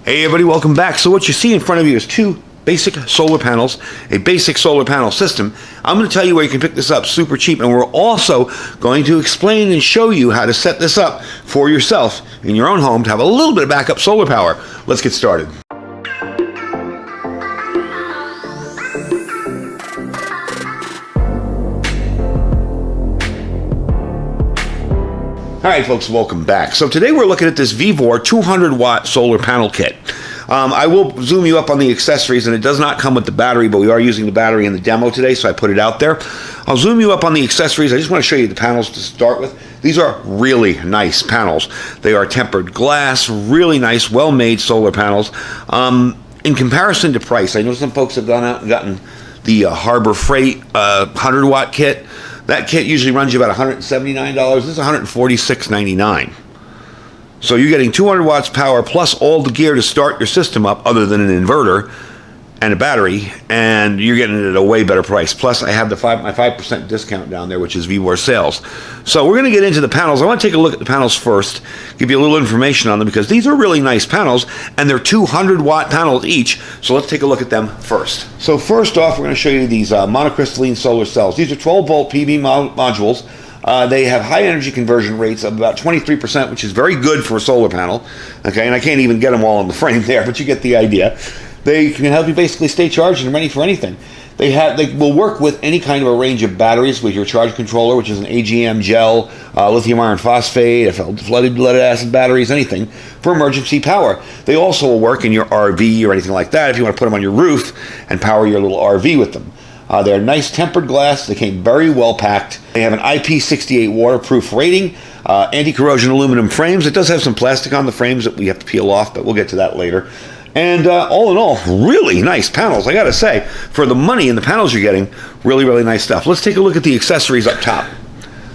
Hey everybody, welcome back. So what you see in front of you is two basic solar panels, a basic solar panel system. I'm going to tell you where you can pick this up super cheap, and we're also going to explain and show you how to set this up for yourself in your own home to have a little bit of backup solar power. Let's get started. All right, folks, welcome back. So today we're looking at this VEVOR 200-watt solar panel kit. I will zoom you up on the accessories, and it does not come with the battery, but we are using the battery in the demo today, so I put it out there. I'll zoom you up on the accessories. I just want to show you the panels to start with. These are really nice panels. They are tempered glass, really nice, well-made solar panels. In comparison to price, I know some folks have gone out and gotten the Harbor Freight 100-watt kit. That kit usually runs you about $179. This is $146.99. So you're getting 200 watts power plus all the gear to start your system up other than an inverter and a battery, and you're getting it at a way better price. Plus I have my 5% discount down there, which is VEVOR sales. So we're going to get into the panels. I want to take a look at the panels first, give you a little information on them, because these are really nice panels, and they're 200 watt panels each. So let's take a look at them first. So first off, we're going to show you these monocrystalline solar cells. These are 12 volt PV modules. They have high energy conversion rates of about 23%, which is very good for a solar panel. Okay, and I can't even get them all in the frame there, but you get the idea. They can help you basically stay charged and ready for anything. They will work with any kind of a range of batteries with your charge controller, which is an AGM gel, lithium iron phosphate, flooded lead acid batteries, anything for emergency power. They also will work in your RV or anything like that if you want to put them on your roof and power your little RV with them. They're nice tempered glass. They came very well packed. They have an IP68 waterproof rating, anti-corrosion aluminum frames. It does have some plastic on the frames that we have to peel off, but we'll get to that later. And all in all, really nice panels. I gotta say, for the money and the panels you're getting, really, really nice stuff. Let's take a look at the accessories up top.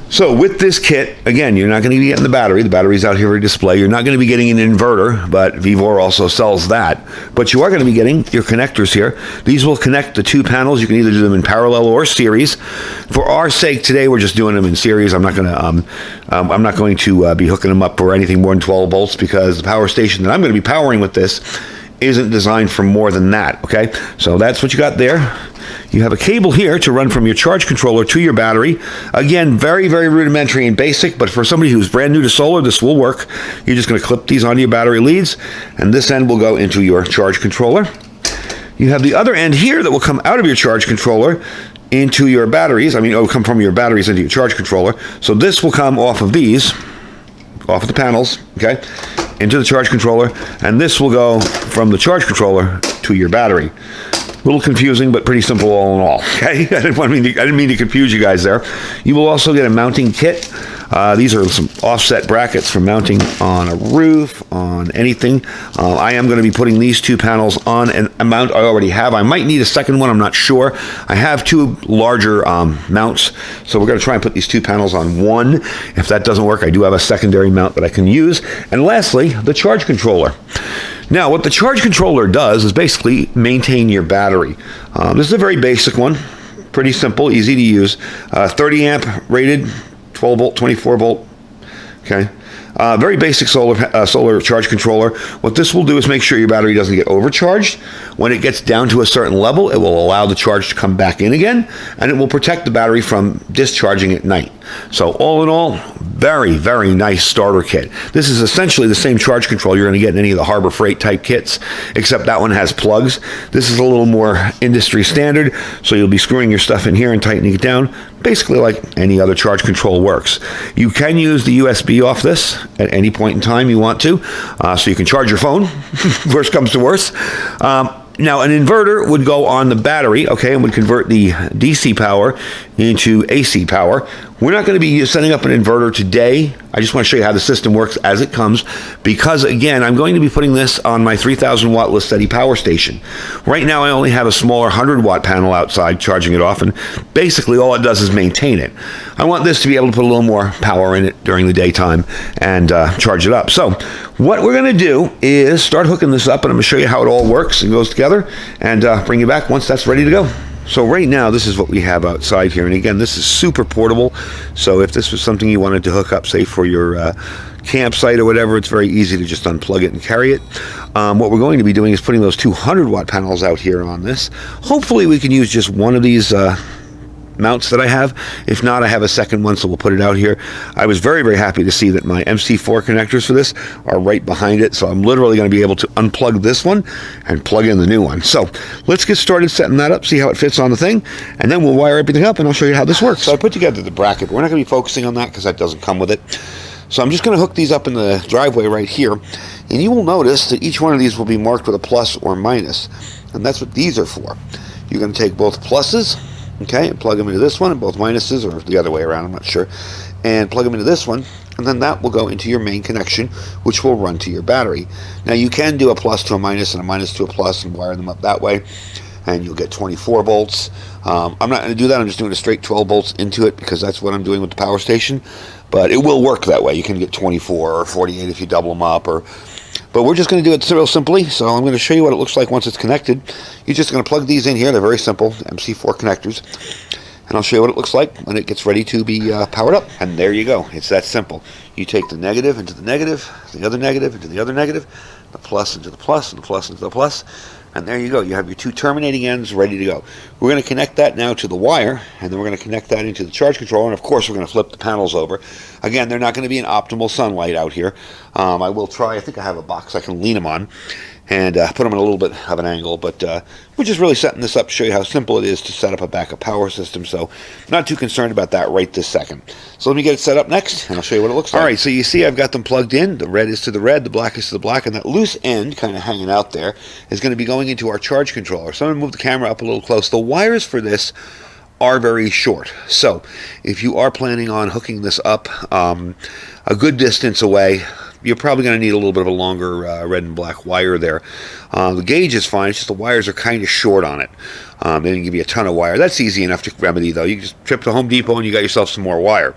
So with this kit, again, you're not going to be getting the battery. The battery's out here for display. You're not going to be getting an inverter, but VEVOR also sells that. But you are going to be getting your connectors here. These will connect the two panels. You can either do them in parallel or series. For our sake today, we're just doing them in series. I'm not going to be hooking them up for anything more than 12 volts, because the power station that I'm going to be powering with this isn't designed for more than that. Okay, so that's what you got there. You have a cable here to run from your charge controller to your battery. Again, very, very rudimentary and basic, but for somebody who's brand new to solar, this will work. You're just going to clip these onto your battery leads, and this end will go into your charge controller. You have the other end here that will come out of your charge controller into your batteries. It will come from your batteries into your charge controller. So this will come off of these, off of the panels, okay, into the charge controller, and this will go from the charge controller to your battery. A little confusing, but pretty simple all in all. Okay, I didn't mean to confuse you guys there. You will also get a mounting kit. These are some offset brackets for mounting on a roof, on anything. I am going to be putting these two panels on a mount I already have. I might need a second one, I'm not sure. I have two larger mounts, so we're going to try and put these two panels on one. If that doesn't work, I do have a secondary mount that I can use. And lastly, the charge controller. Now, what the charge controller does is basically maintain your battery. This is a very basic one, pretty simple, easy to use. 30 amp rated, 12 volt, 24 volt. Okay. Very basic solar charge controller. What this will do is make sure your battery doesn't get overcharged. When it gets down to a certain level, it will allow the charge to come back in again, and it will protect the battery from discharging at night. So all in all, very, very nice starter kit. This is essentially the same charge control you're going to get in any of the Harbor Freight type kits, except that one has plugs. This is a little more industry standard, so you'll be screwing your stuff in here and tightening it down, basically like any other charge control works. You can use the USB off this at any point in time you want to, so you can charge your phone, worst comes to worst. Now, an inverter would go on the battery, okay, and would convert the DC power into AC power. We're not going to be setting up an inverter today. I just want to show you how the system works as it comes, because again, I'm going to be putting this on my 3,000 watt LiSteady power station. Right now I only have a smaller 100 watt panel outside charging it off, and basically all it does is maintain it. I want this to be able to put a little more power in it during the daytime and charge it up. So what we're going to do is start hooking this up, and I'm going to show you how it all works and goes together, and bring you back once that's ready to go. So right now, this is what we have outside here. And again, this is super portable. So if this was something you wanted to hook up, say for your campsite or whatever, it's very easy to just unplug it and carry it. What we're going to be doing is putting those 200 watt panels out here on this. Hopefully we can use just one of these mounts that I have. If not, I have a second one, so we'll put it out here. I was very, very happy to see that my MC4 connectors for this are right behind it, so I'm literally going to be able to unplug this one and plug in the new one. So let's get started setting that up, see how it fits on the thing, and then we'll wire everything up and I'll show you how this works. So I put together the bracket, but we're not going to be focusing on that because that doesn't come with it. So I'm just going to hook these up in the driveway right here, and you will notice that each one of these will be marked with a plus or minus, and that's what these are for. You're going to take both pluses, okay, and plug them into this one, and both minuses, or the other way around, I'm not sure, and plug them into this one, and then that will go into your main connection, which will run to your battery. Now you can do a plus to a minus and a minus to a plus and wire them up that way, and you'll get 24 volts. I'm not going to do that. I'm just doing a straight 12 volts into it because that's what I'm doing with the power station, but it will work that way. You can get 24 or 48 if you double them up, but we're just going to do it real simply. So I'm going to show you what it looks like once it's connected. You're just going to plug these in here. They're very simple, MC4 connectors. And I'll show you what it looks like when it gets ready to be powered up. And there you go. It's that simple. You take the negative into the negative, the other negative into the other negative, the plus into the plus, and the plus into the plus. And there you go. You have your two terminating ends ready to go. We're going to connect that now to the wire, and then we're going to connect that into the charge controller, and of course we're going to flip the panels over. Again, they're not going to be in optimal sunlight out here. I will try. I think I have a box I can lean them on and put them in a little bit of an angle, but we're just really setting this up to show you how simple it is to set up a backup power system, so not too concerned about that right this second. So let me get it set up next, and I'll show you what it looks like. All right, so you see I've got them plugged in. The red is to the red, the black is to the black, and that loose end kind of hanging out there is going to be going into our charge controller. So I'm going to move the camera up a little close. The wires for this are very short, so if you are planning on hooking this up a good distance away, you're probably going to need a little bit of a longer red and black wire there. The gauge is fine, it's just the wires are kind of short on it. They didn't give you a ton of wire. That's easy enough to remedy, though. You just trip to Home Depot and you got yourself some more wire.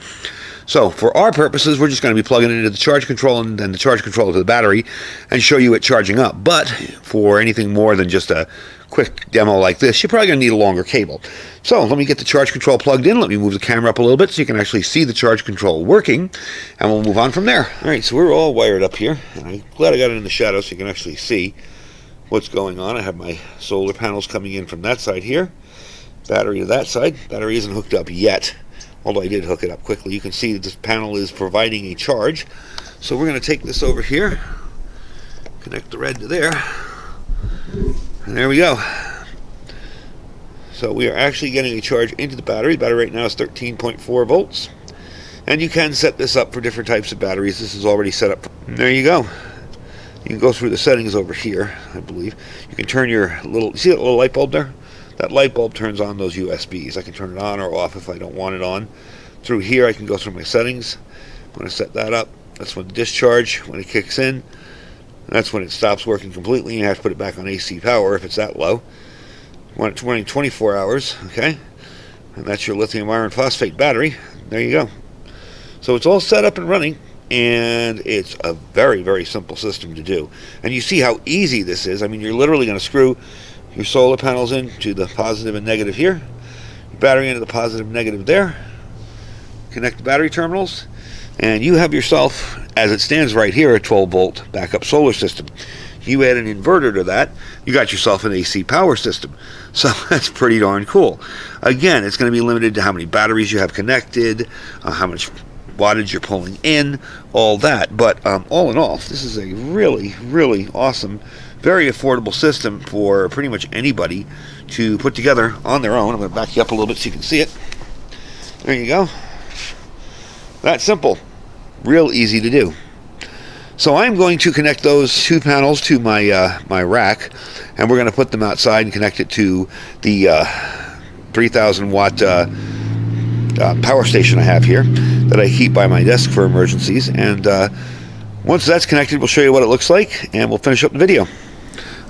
So for our purposes, we're just going to be plugging it into the charge control and then the charge controller to the battery and show you it charging up. But for anything more than just a quick demo like this, you're probably going to need a longer cable. So let me get the charge control plugged in. Let me move the camera up a little bit so you can actually see the charge control working, and we'll move on from there. All right, so we're all wired up here, and I'm glad I got it in the shadow so you can actually see what's going on. I have my solar panels coming in from that side here, battery to that side. Battery isn't hooked up yet, although I did hook it up quickly. You can see that this panel is providing a charge. So we're going to take this over here, connect the red to there, and there we go. So we are actually getting a charge into the battery. The battery right now is 13.4 volts. And you can set this up for different types of batteries. This is already set up. And there you go. You can go through the settings over here, I believe. You can turn your little, see that little light bulb there? That light bulb turns on those USBs. I can turn it on or off if I don't want it on. Through here I can go through my settings. I'm going to set that up. That's when the discharge, when it kicks in. That's when it stops working completely. You have to put it back on AC power if it's that low. When it's running 24 hours, okay? And that's your lithium iron phosphate battery. There you go. So it's all set up and running, and it's a very, very simple system to do. And you see how easy this is. I mean, you're literally going to screw your solar panels into the positive and negative here, your battery into the positive and negative there, connect the battery terminals, and you have yourself, as it stands right here, a 12-volt backup solar system. You add an inverter to that, you got yourself an AC power system. So that's pretty darn cool. Again, it's going to be limited to how many batteries you have connected, how much wattage you're pulling in, all that. But all in all, this is a really, really awesome, very affordable system for pretty much anybody to put together on their own. I'm going to back you up a little bit so you can see it. There you go. That simple. Real easy to do. So I'm going to connect those two panels to my my rack, and we're going to put them outside and connect it to the 3,000 watt power station I have here that I keep by my desk for emergencies. And once that's connected, we'll show you what it looks like, and we'll finish up the video.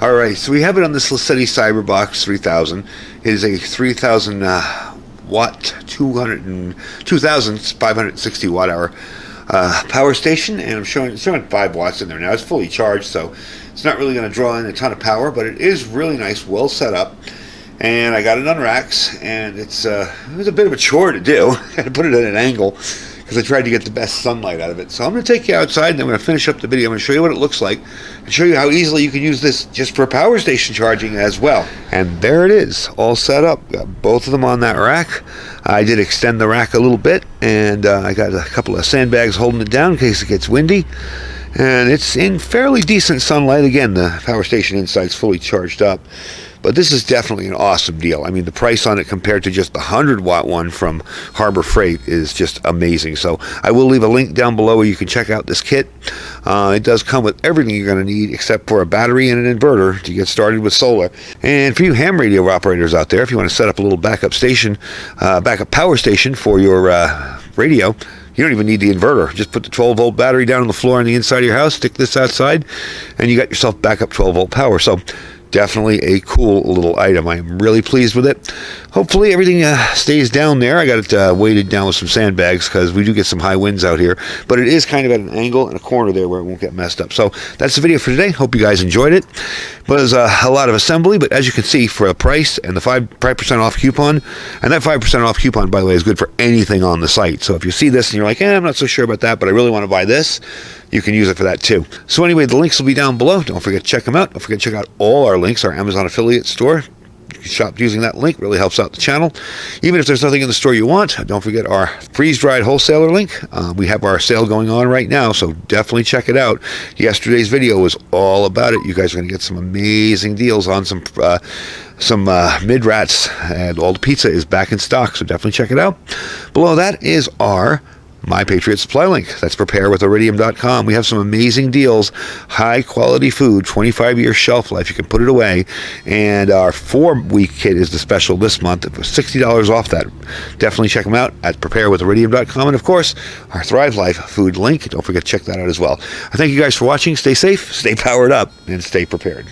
All right, so we have it on this Lacetti Cyberbox 3000. It is a 3,000 watt, 2,560 watt hour power station, and it's showing 5 watts in there now. It's fully charged, so it's not really going to draw in a ton of power, but it is really nice, well set up, And I got it on racks, and it was a bit of a chore to do. I had to put it at an angle because I tried to get the best sunlight out of it. So I'm going to take you outside, and I'm going to finish up the video. I'm going to show you what it looks like and show you how easily you can use this just for power station charging as well. And there it is, all set up. Got both of them on that rack. I did extend the rack a little bit, and I got a couple of sandbags holding it down in case it gets windy. And it's in fairly decent sunlight. Again, the power station inside's fully charged up. But this is definitely an awesome deal. I mean, the price on it compared to just the 100-watt one from Harbor Freight is just amazing. So I will leave a link down below where you can check out this kit. It does come with everything you're going to need except for a battery and an inverter to get started with solar. And for you ham radio operators out there, if you want to set up a little backup power station for your radio, you don't even need the inverter. Just put the 12-volt battery down on the floor on the inside of your house, stick this outside, and you got yourself backup 12-volt power. So definitely a cool little item. I am really pleased with it. Hopefully everything stays down there. I got it weighted down with some sandbags because we do get some high winds out here. But it is kind of at an angle and a corner there where it won't get messed up. So that's the video for today. Hope you guys enjoyed it. It was a lot of assembly, but as you can see, for a price and the 5% off coupon, and that 5% off coupon, by the way, is good for anything on the site. So if you see this and you're like, I'm not so sure about that, but I really want to buy this, you can use it for that too. So anyway, the links will be down below. Don't forget to check them out. Don't forget to check out all our links, our Amazon affiliate store. You can shop using that link. Really helps out the channel. Even if there's nothing in the store you want, don't forget our freeze-dried wholesaler link. We have our sale going on right now, so definitely check it out. Yesterday's video was all about it. You guys are going to get some amazing deals on some mid-rats, and all the pizza is back in stock, so definitely check it out. Below that is our My Patriot Supply link. That's preparewithiridium.com. We have some amazing deals, high quality food, 25-year shelf life. You can put it away. And our 4-week kit is the special this month. It was $60 off that. Definitely check them out at preparewithiridium.com. And of course, our Thrive Life food link. Don't forget to check that out as well. I thank you guys for watching. Stay safe, stay powered up, and stay prepared.